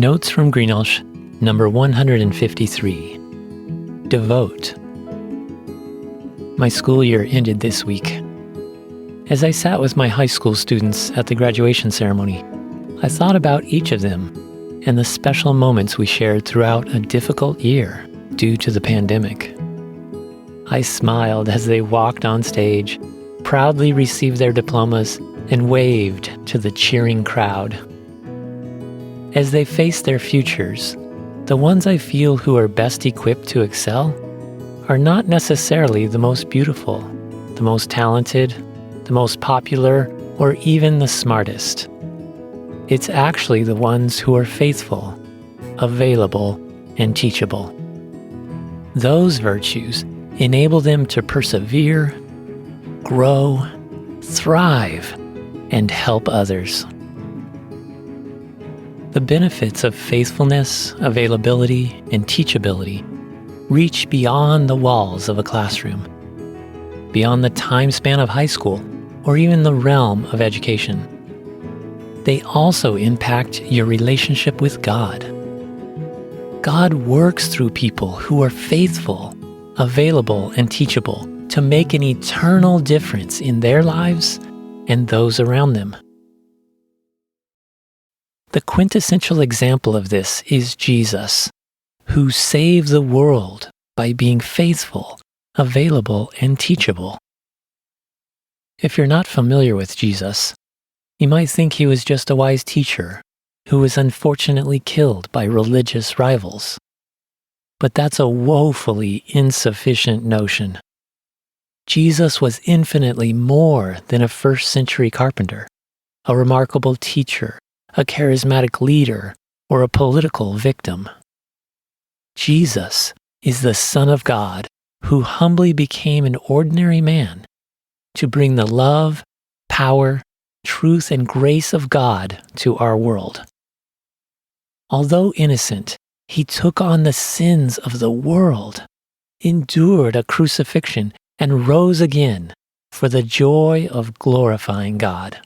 Notes from Greenelsh, number 153. Devote. My school year ended this week. As I sat with my high school students at the graduation ceremony, I thought about each of them and the special moments we shared throughout a difficult year due to the pandemic. I smiled as they walked on stage, proudly received their diplomas, and waved to the cheering crowd. As they face their futures, the ones I feel who are best equipped to excel are not necessarily the most beautiful, the most talented, the most popular, or even the smartest. It's actually the ones who are faithful, available, and teachable. Those virtues enable them to persevere, grow, thrive, and help others. The benefits of faithfulness, availability, and teachability reach beyond the walls of a classroom, beyond the time span of high school, or even the realm of education. They also impact your relationship with God. God works through people who are faithful, available, and teachable to make an eternal difference in their lives and those around them. The quintessential example of this is Jesus, who saved the world by being faithful, available, and teachable. If you're not familiar with Jesus, you might think he was just a wise teacher who was unfortunately killed by religious rivals. But that's a woefully insufficient notion. Jesus was infinitely more than a first-century carpenter, a remarkable teacher, a charismatic leader, or a political victim. Jesus is the Son of God who humbly became an ordinary man to bring the love, power, truth, and grace of God to our world. Although innocent, he took on the sins of the world, endured a crucifixion, and rose again for the joy of glorifying God.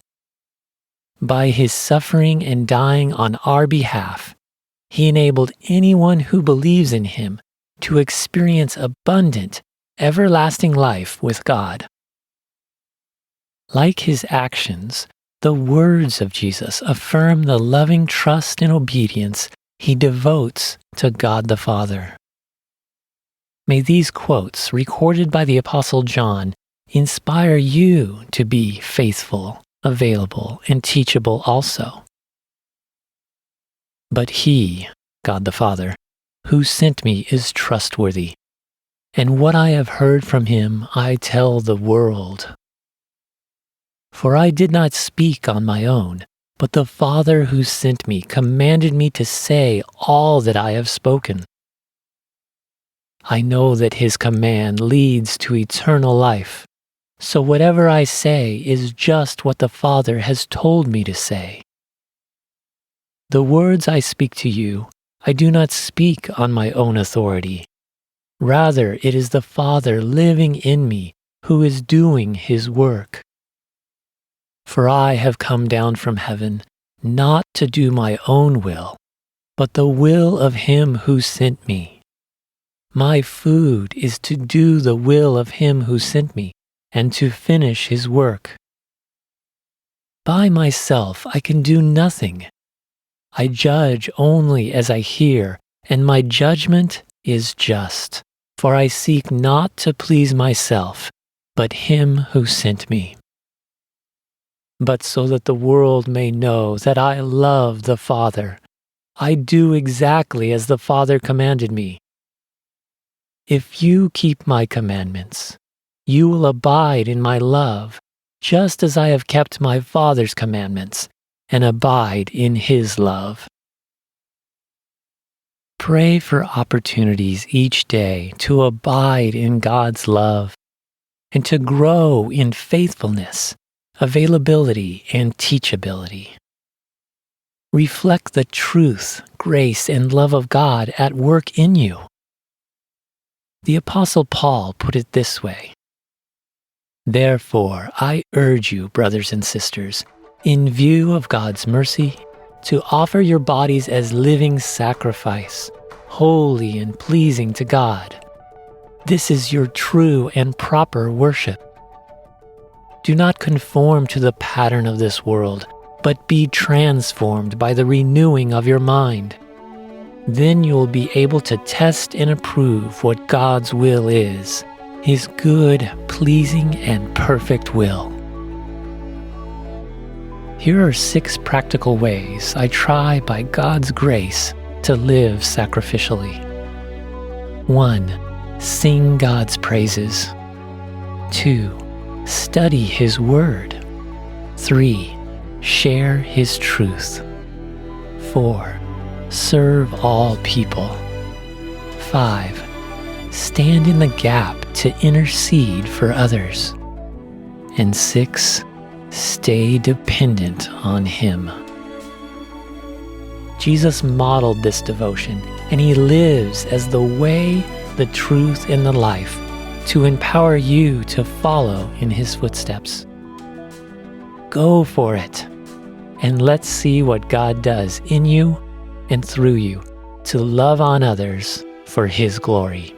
By his suffering and dying on our behalf, he enabled anyone who believes in him to experience abundant, everlasting life with God. Like his actions, the words of Jesus affirm the loving trust and obedience he devotes to God the Father. May these quotes, recorded by the Apostle John, inspire you to be faithful, available, and teachable also. But he, God the Father, who sent me is trustworthy, and what I have heard from him I tell the world. For I did not speak on my own, but the Father who sent me commanded me to say all that I have spoken. I know that his command leads to eternal life, so whatever I say is just what the Father has told me to say. The words I speak to you, I do not speak on my own authority. Rather, it is the Father living in me who is doing his work. For I have come down from heaven, not to do my own will, but the will of him who sent me. My food is to do the will of him who sent me, and to finish his work. By myself I can do nothing. I judge only as I hear, and my judgment is just, for I seek not to please myself, but him who sent me. But so that the world may know that I love the Father, I do exactly as the Father commanded me. If you keep my commandments, you will abide in my love, just as I have kept my Father's commandments and abide in his love. Pray for opportunities each day to abide in God's love and to grow in faithfulness, availability, and teachability. Reflect the truth, grace, and love of God at work in you. The Apostle Paul put it this way: Therefore, I urge you, brothers and sisters, in view of God's mercy, to offer your bodies as living sacrifice, holy and pleasing to God. This is your true and proper worship. Do not conform to the pattern of this world, but be transformed by the renewing of your mind. Then you will be able to test and approve what God's will is, His good, pleasing, and perfect will. Here are 6 practical ways I try by God's grace to live sacrificially. 1. Sing God's praises. 2. Study His Word. 3. Share His truth. 4. Serve all people. 5. Stand in the gap to intercede for others. And 6. Stay dependent on Him. Jesus modeled this devotion, and He lives as the way, the truth, and the life to empower you to follow in His footsteps. Go for it, and let's see what God does in you and through you to love on others for His glory.